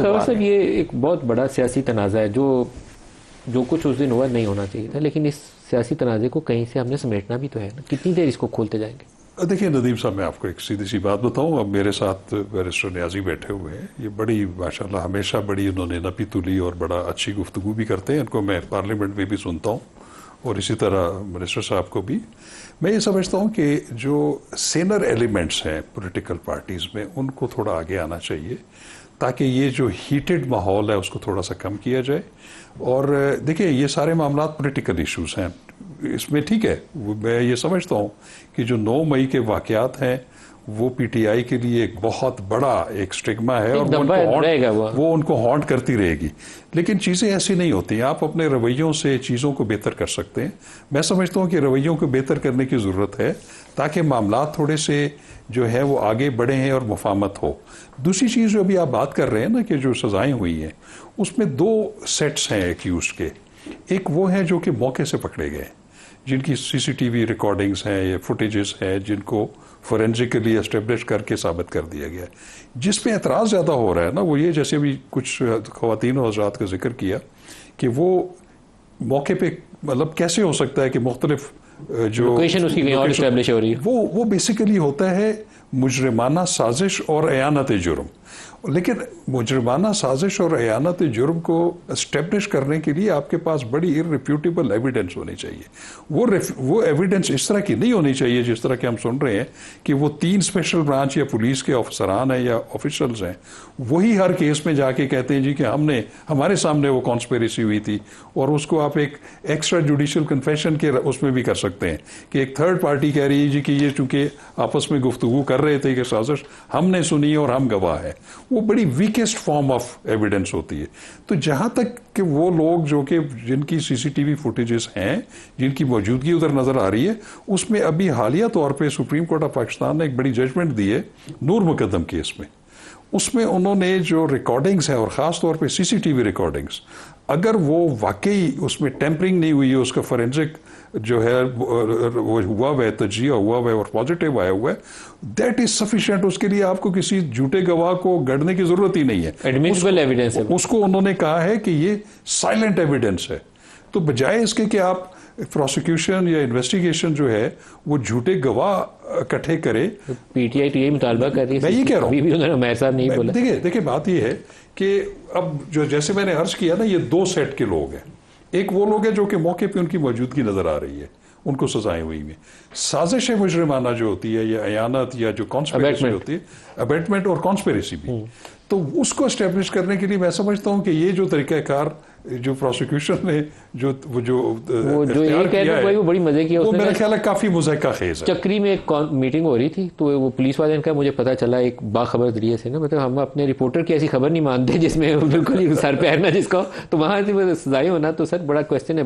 سر یہ ایک بہت بڑا سیاسی تنازع ہے جو کچھ اس دن ہوا نہیں ہونا چاہیے تھا، لیکن اس سیاسی تنازع کو کہیں سے ہم نے سمیٹنا بھی تو ہے نا. کتنی دیر اس کو کھولتے جائیں گے؟ دیکھیں ندیم صاحب، میں آپ کو ایک سیدھی سی بات بتاؤں. اب میرے ساتھ بیرسٹر نیازی بیٹھے ہوئے ہیں، یہ بڑی ماشاءاللہ ہمیشہ بڑی انہوں نے نپی تلی اور بڑا اچھی گفتگو بھی کرتے ہیں. ان کو میں پارلیمنٹ میں بھی سنتا ہوں اور اسی طرح منسٹر صاحب کو بھی. میں یہ سمجھتا ہوں کہ جو سینئر ایلیمنٹس ہیں پولیٹیکل پارٹیز میں، ان کو تھوڑا آگے آنا چاہیے تاکہ یہ جو ہیٹڈ ماحول ہے اس کو تھوڑا سا کم کیا جائے. اور دیکھیں یہ سارے معاملات پولیٹیکل ایشوز ہیں، اس میں ٹھیک ہے. میں یہ سمجھتا ہوں کہ جو 9 مئی کے واقعات ہیں وہ پی ٹی آئی کے لیے ایک بہت بڑا ایک سٹگما ہے اور وہ ان کو ہانٹ کرتی رہے گی. لیکن چیزیں ایسی نہیں ہوتی ہیں. آپ اپنے رویوں سے چیزوں کو بہتر کر سکتے ہیں. میں سمجھتا ہوں کہ رویوں کو بہتر کرنے کی ضرورت ہے تاکہ معاملات تھوڑے سے جو ہے وہ آگے بڑھے ہیں اور مفاہمت ہو. دوسری چیز جو ابھی آپ بات کر رہے ہیں نا کہ جو سزائیں ہوئی ہیں اس میں 2 سیٹس ہیں ایکیوزڈ کے. ایک وہ ہیں جو کہ موقع سے پکڑے گئے، جن کی سی سی ٹی وی ریکارڈنگز ہیں یا فوٹیجز ہیں جن کو فورینزکلی اسٹیبلش کر کے ثابت کر دیا گیا. جس پہ اعتراض زیادہ ہو رہا ہے نا وہ یہ، جیسے ابھی کچھ خواتین و حضرات کا ذکر کیا کہ وہ موقع پہ مطلب کیسے ہو سکتا ہے کہ مختلف جو لوکیشن اس کی کہیں اور اسٹیبلش ہو رہی ہے. وہ بیسیکلی ہوتا ہے مجرمانہ سازش اور اعانت جرم. لیکن مجرمانہ سازش اور اعانت جرم کو اسٹیبلش کرنے کے لیے آپ کے پاس بڑی irrefutable ایویڈنس ہونی چاہیے. وہ ایویڈنس اس طرح کی نہیں ہونی چاہیے جس طرح کہ ہم سن رہے ہیں کہ وہ 3 اسپیشل برانچ یا پولیس کے افسران ہیں یا آفیشلز ہیں، وہی ہر کیس میں جا کے کہتے ہیں جی کہ ہمارے سامنے وہ کانسپیریسی ہوئی تھی. اور اس کو آپ ایک ایکسٹرا جوڈیشل کنفیشن کے اس میں بھی کر سکتے ہیں کہ ایک تھرڈ پارٹی کہہ رہی ہے جی کہ یہ چونکہ آپس میں گفتگو کر رہے تھے کہ سازش ہم نے سنی اور ہم گواہ ہیں. وہ بڑی ویکسٹ فارم آف ایویڈنس ہوتی ہے. تو جہاں تک کہ وہ لوگ جو کہ جن کی سی سی ٹی وی فوٹیجز ہیں، جن کی موجودگی ادھر نظر آ رہی ہے، اس میں ابھی حالیہ طور پہ سپریم کورٹ آف پاکستان نے ایک بڑی ججمنٹ دی ہے نور مقدم کیس میں. اس میں انہوں نے جو ریکارڈنگز ہیں اور خاص طور پہ سی سی ٹی وی ریکارڈنگز، اگر وہ واقعی اس میں ٹیمپرنگ نہیں ہوئی ہے، اس کا فورینزک جو ہے وہ ہوا ہوا ہے، تجزیہ ہوا ہوا ہے اور پازیٹیو آیا ہوا ہے، دیٹ از سفیشینٹ. اس کے لیے آپ کو کسی جھوٹے گواہ کو گڑنے کی ضرورت ہی نہیں ہے. ایڈمیسبل ایویڈنس ہے. اس کو انہوں نے کہا ہے کہ یہ سائلنٹ ایویڈنس ہے. تو بجائے اس کے کہ آپ پروسیکیوشن یا انویسٹیگیشن جو ہے وہ جھوٹے گواہ اکٹھے کرے، پی ٹی آئی تو یہ مطالبہ کر رہی ہے. میں یہ کہہ رہا ہوں، ابھی انہوں نے عمیر صاحب نہیں بولا. دیکھیں بات یہ ہے کہ اب جو جیسے میں نے عرض کیا نا، یہ 2 سیٹ کے لوگ ہیں. ایک وہ لوگ ہیں جو کہ موقع پہ ان کی موجودگی نظر آ رہی ہے، ان کو سزائیں ہوئی ہیں. سازش مجرمانہ جو ہوتی ہے یا اعانت یا جو کانسپیریسی ہوتی ہے، ابیٹمنٹ اور کانسپیریسی بھی، تو اس کو اسٹیبلش کرنے کے لیے میں سمجھتا ہوں کہ یہ جو طریقہ کار جو پروسیکیوشن نے جو یہ کہہ رہے وہ بڑی مزے کی، وہ میرا خیال ہے کافی مذائقہ خیز ہے. چکری میں ایک میٹنگ ہو رہی تھی تو وہ پولیس والے کا مجھے پتا چلا ایک باخبر ذریعے سے نا، مطلب ہم اپنے رپورٹر کی ایسی خبر نہیں مانتے جس میں بالکل ہی سر پہ ہے نا جس کو، تو وہاں سے سزائیں ہونا تو سر بڑا کوشچن ہے.